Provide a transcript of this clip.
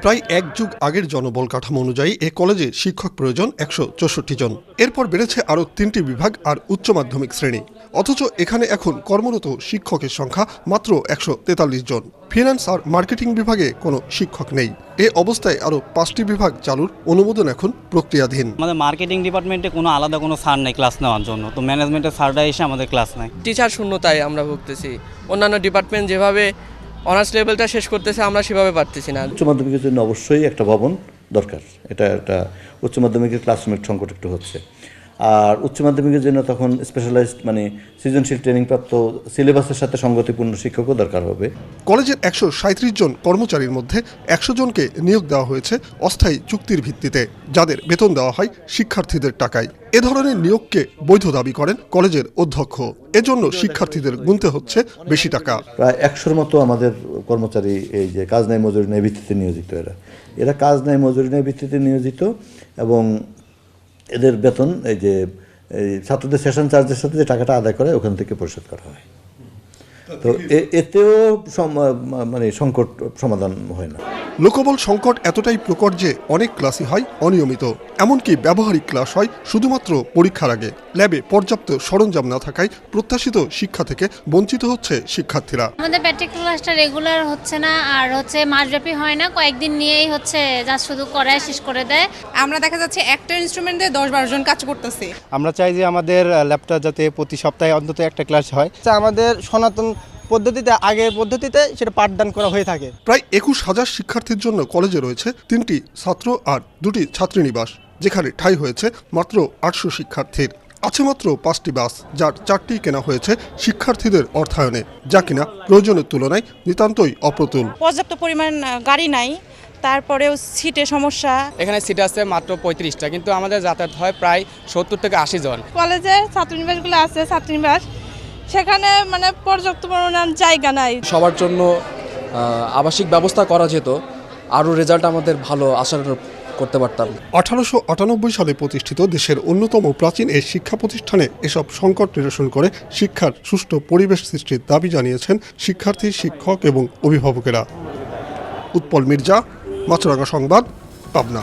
প্রায় এক যুগ আগের জনবল কাঠামো অনুযায়ী এ কলেজে শিক্ষক প্রয়োজন 164 জন। এরপর বেড়েছে আরও 3টি বিভাগ আর উচ্চ মাধ্যমিক শ্রেণী। অথচ এখানে এখন কর্মরত শিক্ষকের সংখ্যা মাত্র 143 জন। ফিন্যান্স আর মার্কেটিং বিভাগে কোনো শিক্ষক নেই। এ অবস্থায় আরও 5টি বিভাগ চালুর অনুমোদন এখন প্রক্রিয়াধীন। আমাদের মার্কেটিং ডিপার্টমেন্টে কোনো আলাদা কোনো স্যার নেই ক্লাস নেওয়ার জন্য, তো ম্যানেজমেন্টের স্যাররা এসে আমাদের ক্লাস নেয়। টিচার শূন্যতায় আমরা ভুগতেছি। অন্যান্য ডিপার্টমেন্ট যেভাবে অনার্স লেভেলটা শেষ করতেছে আমরা সেভাবে পারতেছি না। উচ্চ মাধ্যমিকের জন্য অবশ্যই একটা ভবন দরকার। এটা একটা উচ্চ মাধ্যমিকের ক্লাসরুমের সংকট একটু হচ্ছে। আর উচ্চ মাধ্যমিকের জন্য তখন স্পেশালাইজড মানে সৃজনশীল ট্রেনিংপ্রাপ্ত সিলেবাসের সাথে সঙ্গতিপূর্ণ শিক্ষকও দরকার হবে। কলেজের 137 জন কর্মচারীর মধ্যে 100 জনকে নিয়োগ দেওয়া হয়েছে অস্থায়ী চুক্তির ভিত্তিতে, যাদের বেতন দেওয়া হয় শিক্ষার্থীদের টাকায়। এ ধরনের নিয়োগকে বৈধ দাবি করেন কলেজের অধ্যক্ষ। এজন্য শিক্ষার্থীদের গুনতে হচ্ছে বেশি টাকা। প্রায় 100-র মতো আমাদের কর্মচারী এই যে কাজ নাই মজুরি নেই ভিত্তিতে নিয়োজিত। এরা কাজ নাই মজুরি নেই ভিত্তিতে নিয়োজিত এবং এদের বেতন এই যে ছাত্রদের সেশন চার্জের সাথে যে টাকাটা আদায় করে ওখান থেকে পরিশোধ করা হয়। তো এতেও মানে সংকট সমাধান হয় না। লোকবল সংকট এতটাই প্রকট যে অনেক ক্লাসই হয় অনিয়মিত। এমনকি ব্যবহারিক ক্লাস হয় শুধুমাত্র পরীক্ষার আগে। ল্যাবে পর্যাপ্ত সরঞ্জাম না থাকায় প্রত্যাশিত শিক্ষা থেকে বঞ্চিত হচ্ছে শিক্ষার্থীরা। আমাদের প্র্যাকটিক্যাল ক্লাসটা রেগুলার হচ্ছে না, আর মাসব্যাপী হয় না, কয়েকদিন নিয়েই যা শুধু করায় শেষ করে দেয়। আমরা দেখা যাচ্ছে একটা ইনস্ট্রুমেন্টে 10-12 জন কাজ করতেছে। আমরা চাই যে আমাদের ল্যাবটা যাতে প্রতি সপ্তাহে অন্তত একটা ক্লাস হয়। আমাদের সনাতন পদ্ধতিতে আগের পদ্ধতিতে সেটা পাঠদান করা হয়ে থাকে। প্রায় 21,000 শিক্ষার্থীর জন্য কলেজে রয়েছে 3টি ছাত্র আর 2টি ছাত্রীনিবাস, যেখানে ঠাঁই হয়েছে মাত্র 800 শিক্ষার্থীর। আছে মাত্র 5টি বাস, যার 4টি কেনা হয়েছে শিক্ষার্থীদের অর্থায়নে, যা কিনা প্রয়োজনের তুলনায় নিতান্তই অপ্রতুল। পর্যাপ্ত পরিমাণ গাড়ি নাই, তারপরেও সিটের সমস্যা। এখানে সিট আছে মাত্র 35টা, কিন্তু আমাদের যাতায়াত হয় প্রায় 70 থেকে 80 জন। কলেজের ছাত্রনিবাসগুলো আছে, ছাত্রনিবাস, সেখানে পর্যাপ্ত পরিমাণ জায়গা নাই। সবার জন্য আবাসিক ব্যবস্থা করা যেত, আরও রেজাল্ট আমাদের ভালো আশা করতে পারতাম। 1898 সালে প্রতিষ্ঠিত দেশের অন্যতম প্রাচীন এই শিক্ষা প্রতিষ্ঠানে এসব সংকট নিরসন করে শিক্ষার সুষ্ঠু পরিবেশ সৃষ্টির দাবি জানিয়েছেন শিক্ষার্থী, শিক্ষক এবং অভিভাবকেরা। উৎপল মির্জা, মাছরাঙা সংবাদ, পাবনা।